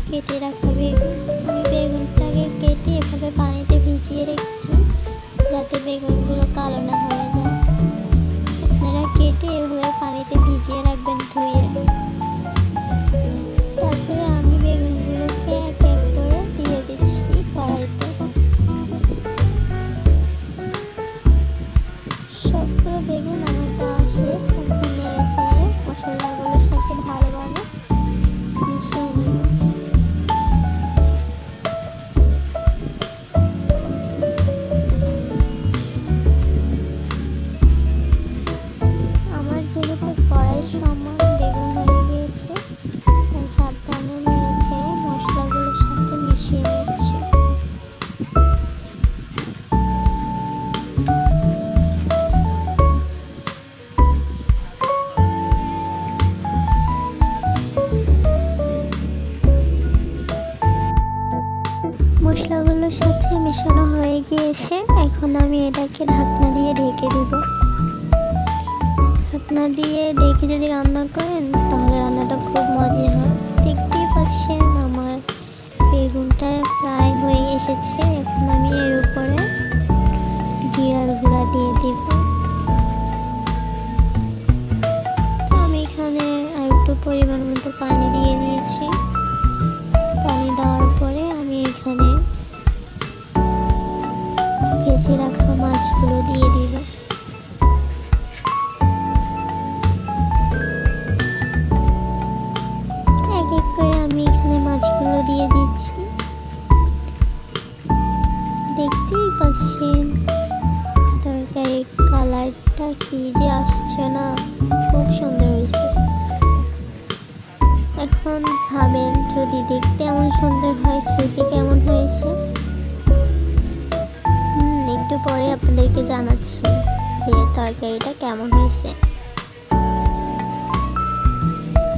কেটে রাখা বেগুন। আমি বেগুনটাকে কেটে এভাবে পানিতে ভিজিয়ে রেখেছি যাতে বেগুনগুলো কালো না হয়ে যায়। আপনারা কেটে এভাবে পানিতে ভিজিয়ে রাখবেন ধুয়ে। তারপরে আমি বেগুনগুলোকে এক এক করে দিয়ে দিচ্ছি কড়াইতে। সবগুলো বেগুন আমার দেওয়া শেষ। এখন নেড়ে মশলাগুলোর সাথে ভালোভাবে মিশিয়ে নিব। আমার যেহেতু কড়াইয়ের সমান বেগুন হয়ে গিয়েছে, তাই সাবধানে নেড়ে মশলাগুলোর সাথে মিশিয়ে নিচ্ছি। মশলাগুলোর সাথে মেশানো হয়ে গিয়েছে। এখন আমি এটাকে ঢাকনা দিয়ে ঢেকে দিব। ঢাকনা দিয়ে ঢেকে যদি রান্না করেন তাহলে রান্নাটা খুব মজার হয়। দেখতেই পাচ্ছেন আমার বেগুনটা প্রায় হয়ে এসেছে। এখন আমি এর উপরে জিরার গুঁড়া দিয়ে দিব। আমি এখানে আর একটু পরিমাণ মতো পানি দিয়ে দিয়েছি। পানি দেওয়ার পরে আমি এখানে ভেজে রাখা মাছগুলো দিয়ে দিব। এক এক করে আমি এখানে মাছগুলো দিয়ে দিচ্ছি। দেখতেই পাচ্ছেন তরকারির কালারটা কি যে আসছে না, খুব সুন্দর হয়েছে। এখন ভাবেন যদি দেখতে এমন সুন্দর হয় খেতে কেমন হয়েছে। একটু পরে আপনাদেরকে জানাচ্ছি যে তরকারিটা কেমন হয়েছে।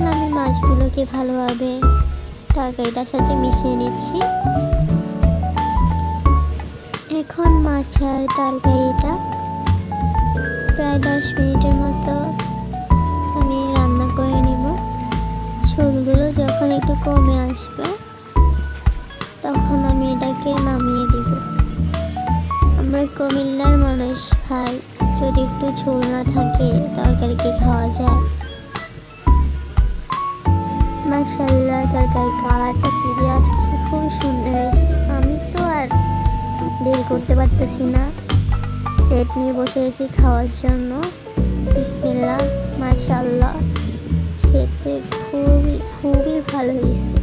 আমি মাছগুলোকে ভালোভাবে তরকারিটার সাথে মিশিয়ে নিচ্ছি। এখন মাছ আর তরকারিটা প্রায় 10 মিনিটের মতো আমি রান্না করে নিব। ঝোলগুলো যখন একটু কমে আসবে তখন আমি এটাকে নামিয়ে দিব। আমরা কুমিল্লার মানুষ ভাই, যদি একটু ঝোল না থাকে তরকারি কি খাওয়া যায়? মাশাআল্লাহ, তরকারি কালারটা কি দিয়ে আসছে, খুব সুন্দর হয়েছে। আমি তো আর দেরি করতে পারতেছি না, প্লেট নিয়ে বসে গেছি খাওয়ার জন্য। বিসমিল্লাহ, মাশাআল্লাহ, খেতে খুবই খুবই ভালো হয়েছে।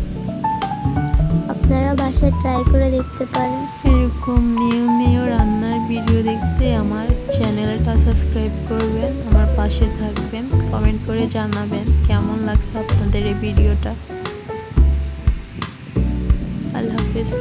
আপনারা বাসায় ট্রাই করে দেখতে পারেন। এরকম নিউ নিউ রান্নার ভিডিও দেখতে আমার চ্যানেলটা সাবস্ক্রাইব করবেন, আমার পাশে থাকবেন, কমেন্ট করে জানাবেন কেমন লাগছে আপনাদের এই ভিডিওটা। আল্লাহ হাফেজ।